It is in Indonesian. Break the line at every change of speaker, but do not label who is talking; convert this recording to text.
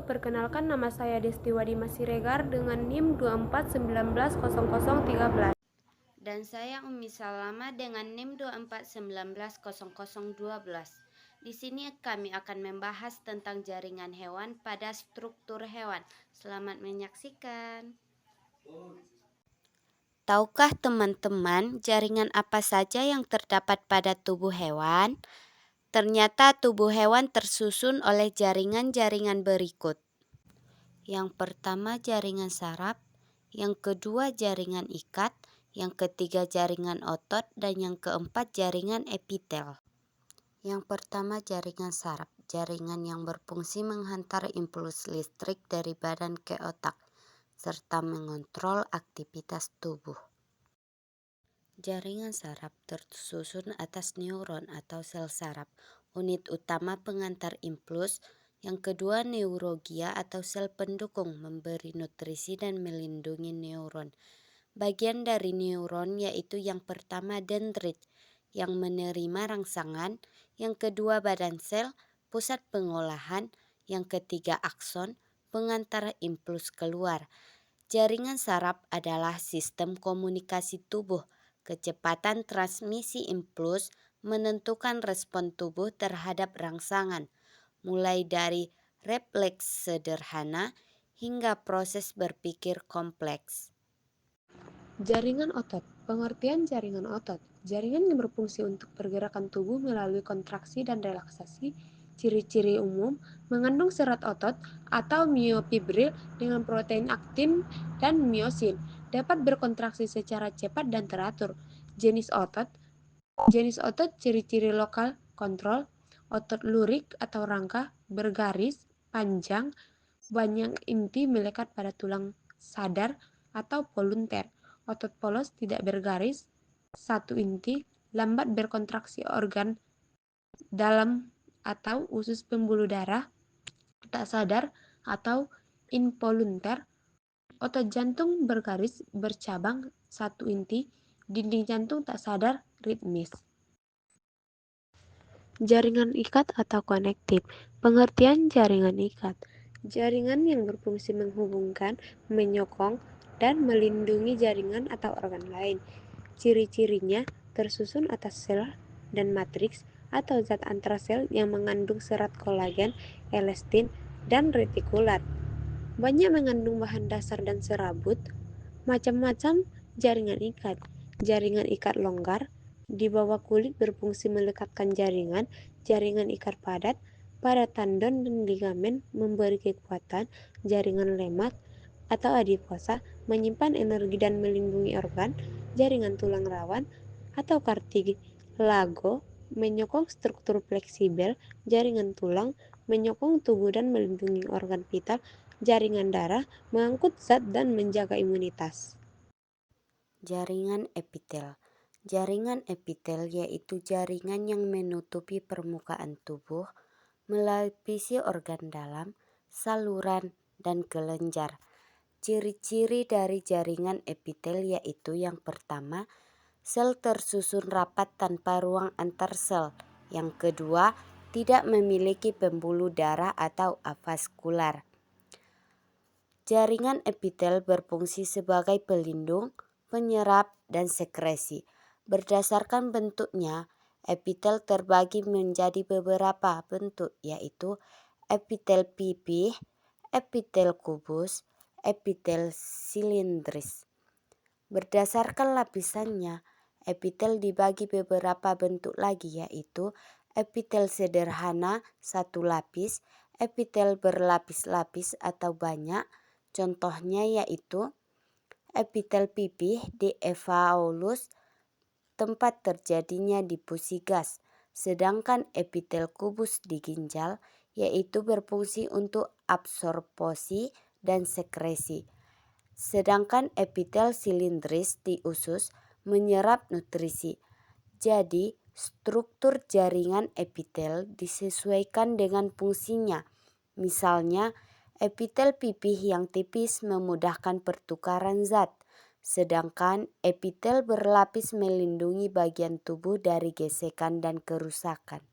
perkenalkan nama saya Desti Wadima Siregar dengan NIM 24190013.
Dan saya Umi Salama dengan NIM 24190012. Di sini kami akan membahas tentang jaringan hewan pada struktur hewan. Selamat menyaksikan. Tahukah teman-teman jaringan apa saja yang terdapat pada tubuh hewan? Ternyata tubuh hewan tersusun oleh jaringan-jaringan berikut. Yang pertama jaringan saraf, yang kedua jaringan ikat, yang ketiga jaringan otot, dan yang keempat jaringan epitel. Yang pertama jaringan saraf, jaringan yang berfungsi menghantar impuls listrik dari badan ke otak, serta mengontrol aktivitas tubuh. Jaringan saraf tersusun atas neuron atau sel saraf, unit utama pengantar impuls. Yang kedua neurogia atau sel pendukung, memberi nutrisi dan melindungi neuron. Bagian dari neuron yaitu yang pertama dendrit, yang menerima rangsangan. Yang kedua badan sel, pusat pengolahan. Yang ketiga akson, pengantar impuls keluar. Jaringan saraf adalah sistem komunikasi tubuh. Kecepatan transmisi impuls menentukan respon tubuh terhadap rangsangan, mulai dari refleks sederhana hingga proses berpikir kompleks.
Jaringan otot. Pengertian jaringan otot. Jaringan yang berfungsi untuk pergerakan tubuh melalui kontraksi dan relaksasi. Ciri-ciri umum mengandung serat otot atau myofibril dengan protein aktin dan miosin. Dapat berkontraksi secara cepat dan teratur. Jenis otot. Jenis otot ciri-ciri lokal kontrol. Otot lurik atau rangka, bergaris, panjang, banyak inti melekat pada tulang sadar atau volunteer. Otot polos tidak bergaris, satu inti, lambat berkontraksi organ dalam atau usus pembuluh darah, tak sadar atau involunteer. Otot jantung bergaris, bercabang, satu inti, dinding jantung tak sadar, ritmis. Jaringan ikat atau konektif. Pengertian jaringan ikat. Jaringan yang berfungsi menghubungkan, menyokong, dan melindungi jaringan atau organ lain. Ciri-cirinya tersusun atas sel dan matriks atau zat antrasel yang mengandung serat kolagen, elastin, dan retikulat. Banyak mengandung bahan dasar dan serabut. Macam-macam jaringan ikat. Jaringan ikat longgar, di bawah kulit berfungsi melekatkan jaringan. Jaringan ikat padat, pada tendon dan ligamen memberi kekuatan. Jaringan lemak atau adiposa menyimpan energi dan melindungi organ. Jaringan tulang rawan atau kartilago menyokong struktur fleksibel. Jaringan tulang menyokong tubuh dan melindungi organ vital. Jaringan darah mengangkut zat dan menjaga imunitas.
Jaringan epitel. Jaringan epitel yaitu jaringan yang menutupi permukaan tubuh, melapisi organ dalam, saluran, dan kelenjar. Ciri-ciri dari jaringan epitel yaitu yang pertama, sel tersusun rapat tanpa ruang antar sel. Yang kedua, tidak memiliki pembuluh darah atau avaskular. Jaringan epitel berfungsi sebagai pelindung, penyerap, dan sekresi. Berdasarkan bentuknya, epitel terbagi menjadi beberapa bentuk, yaitu epitel pipih, epitel kubus, epitel silindris. Berdasarkan lapisannya, epitel dibagi beberapa bentuk lagi, yaitu epitel sederhana satu lapis, epitel berlapis-lapis atau banyak. Contohnya yaitu epitel pipih di evaulus, tempat terjadinya difusi gas, sedangkan epitel kubus di ginjal yaitu berfungsi untuk absorpsi dan sekresi. Sedangkan epitel silindris di usus menyerap nutrisi. Jadi, struktur jaringan epitel disesuaikan dengan fungsinya. Misalnya, epitel pipih yang tipis memudahkan pertukaran zat, sedangkan epitel berlapis melindungi bagian tubuh dari gesekan dan kerusakan.